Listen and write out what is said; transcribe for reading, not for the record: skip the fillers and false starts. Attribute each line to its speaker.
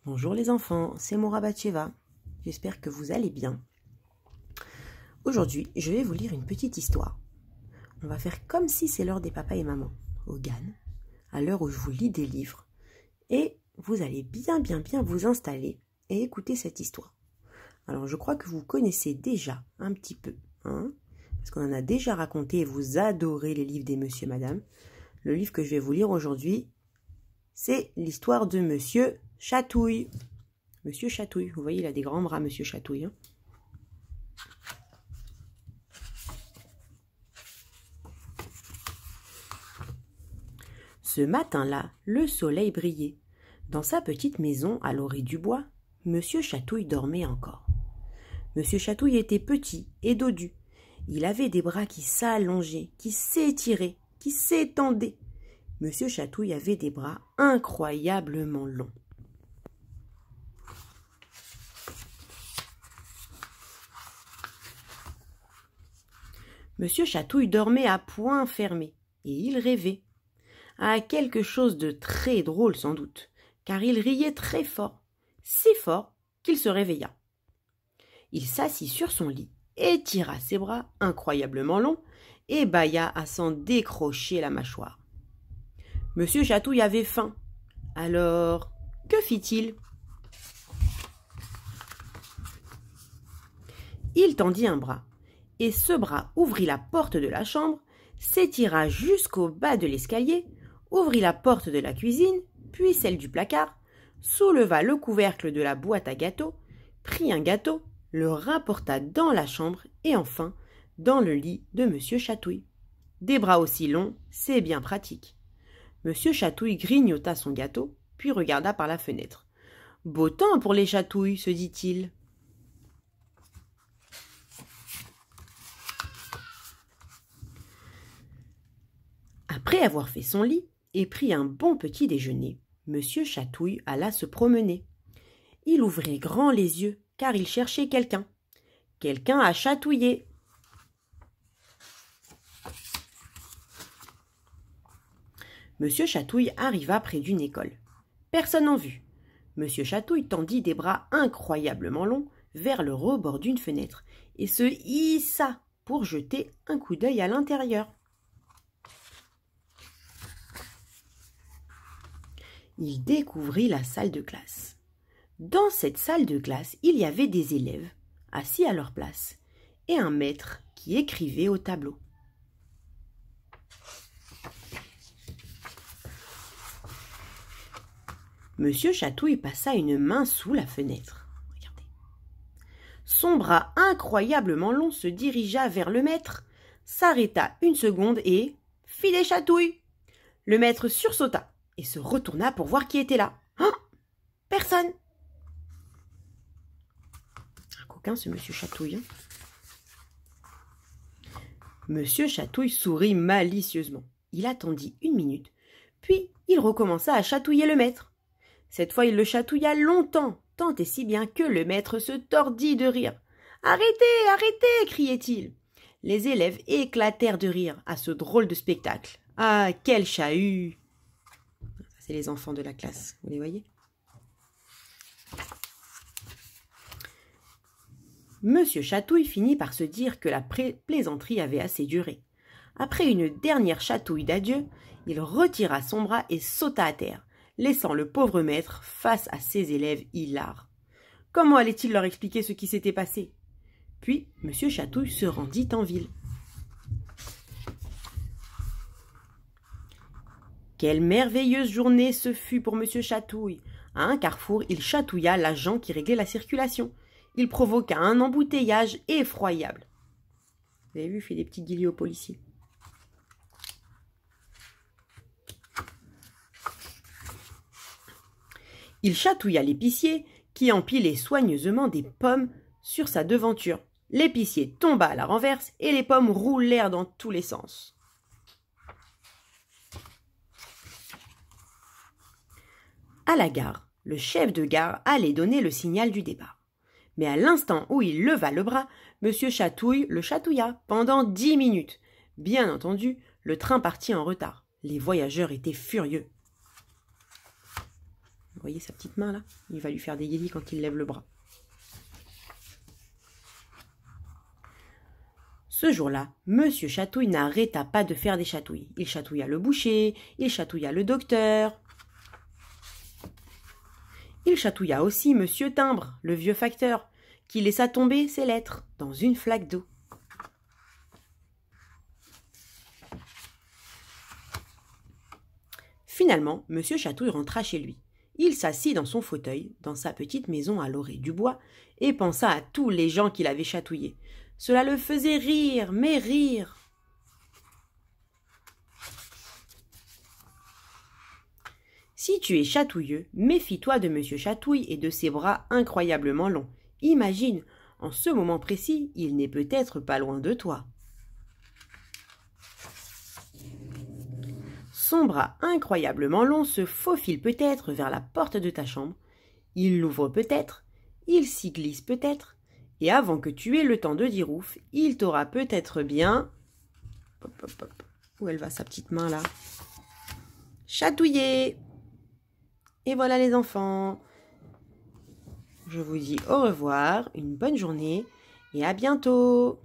Speaker 1: Bonjour les enfants, c'est Moura Batcheva. J'espère que vous allez bien. Aujourd'hui, je vais vous lire une petite histoire. On va faire comme si c'est l'heure des papas et mamans, au GAN, à l'heure où je vous lis des livres. Et vous allez bien vous installer et écouter cette histoire. Alors je crois que vous connaissez déjà un petit peu, parce qu'on en a déjà raconté et vous adorez les livres des Monsieur et Madame. Le livre que je vais vous lire aujourd'hui, c'est l'histoire de Monsieur Chatouille. Monsieur Chatouille, vous voyez, il a des grands bras, Monsieur Chatouille. Ce matin-là, le soleil brillait. Dans sa petite maison à l'orée du bois, Monsieur Chatouille dormait encore. Monsieur Chatouille était petit et dodu. Il avait des bras qui s'allongeaient, qui s'étiraient, qui s'étendaient. Monsieur Chatouille avait des bras incroyablement longs. Monsieur Chatouille dormait à poings fermés, et il rêvait. À quelque chose de très drôle sans doute, car il riait très fort, si fort qu'il se réveilla. Il s'assit sur son lit, étira ses bras incroyablement longs, et bâilla à s'en décrocher la mâchoire. Monsieur Chatouille avait faim. Alors, que fit-il? Il tendit un bras, et ce bras ouvrit la porte de la chambre, s'étira jusqu'au bas de l'escalier, ouvrit la porte de la cuisine, puis celle du placard, souleva le couvercle de la boîte à gâteaux, prit un gâteau, le rapporta dans la chambre et enfin dans le lit de Monsieur Chatouille. Des bras aussi longs, c'est bien pratique. Monsieur Chatouille grignota son gâteau, puis regarda par la fenêtre. « Beau temps pour les chatouilles, se dit-il. » Après avoir fait son lit et pris un bon petit déjeuner, Monsieur Chatouille alla se promener. Il ouvrit grand les yeux, car il cherchait quelqu'un. Quelqu'un à chatouiller. Monsieur Chatouille arriva près d'une école. Personne en vue. Monsieur Chatouille tendit des bras incroyablement longs vers le rebord d'une fenêtre et se hissa pour jeter un coup d'œil à l'intérieur. Il découvrit la salle de classe. Dans cette salle de classe, il y avait des élèves assis à leur place et un maître qui écrivait au tableau. Monsieur Chatouille passa une main sous la fenêtre. Regardez. Son bras incroyablement long se dirigea vers le maître, s'arrêta une seconde et fit des chatouilles. Le maître sursauta et se retourna pour voir qui était là. Personne. Un coquin, ce Monsieur Chatouille. Monsieur Chatouille sourit malicieusement. Il attendit une minute, puis il recommença à chatouiller le maître. Cette fois, il le chatouilla longtemps, tant et si bien que le maître se tordit de rire. « Arrêtez, arrêtez !» criait-il. Les élèves éclatèrent de rire à ce drôle de spectacle. Ah, quel chahut! C'est les enfants de la classe, vous les voyez? Monsieur Chatouille finit par se dire que la plaisanterie avait assez duré. Après une dernière chatouille d'adieu, il retira son bras et sauta à terre, laissant le pauvre maître face à ses élèves hilars. Comment allait-il leur expliquer ce qui s'était passé? Puis Monsieur Chatouille se rendit en ville. Quelle merveilleuse journée ce fut pour Monsieur Chatouille. À un carrefour, il chatouilla l'agent qui réglait la circulation. Il provoqua un embouteillage effroyable. Vous avez vu, il fait des petits guillis aux policiers. Il chatouilla l'épicier qui empilait soigneusement des pommes sur sa devanture. L'épicier tomba à la renverse et les pommes roulèrent dans tous les sens. À la gare, le chef de gare allait donner le signal du départ. Mais à l'instant où il leva le bras, Monsieur Chatouille le chatouilla pendant 10 minutes. Bien entendu, le train partit en retard. Les voyageurs étaient furieux. voyez sa petite main là? Il va lui faire des yélis quand il lève le bras. Ce jour-là, Monsieur Chatouille n'arrêta pas de faire des chatouilles. Il chatouilla le boucher, il chatouilla le docteur. Il chatouilla aussi Monsieur Timbre, le vieux facteur, qui laissa tomber ses lettres dans une flaque d'eau. Finalement, Monsieur Chatouille rentra chez lui. Il s'assit dans son fauteuil, dans sa petite maison à l'orée du bois, et pensa à tous les gens qu'il avait chatouillés. Cela le faisait rire, mais rire. Si tu es chatouilleux, méfie-toi de Monsieur Chatouille et de ses bras incroyablement longs. Imagine, en ce moment précis, il n'est peut-être pas loin de toi. Son bras incroyablement long se faufile peut-être vers la porte de ta chambre. Il l'ouvre peut-être, il s'y glisse peut-être, et avant que tu aies le temps de dire ouf, il t'aura peut-être bien... Hop, hop, hop. Où elle va sa petite main là? Chatouillé! Et voilà les enfants. Je vous dis au revoir, une bonne journée et à bientôt.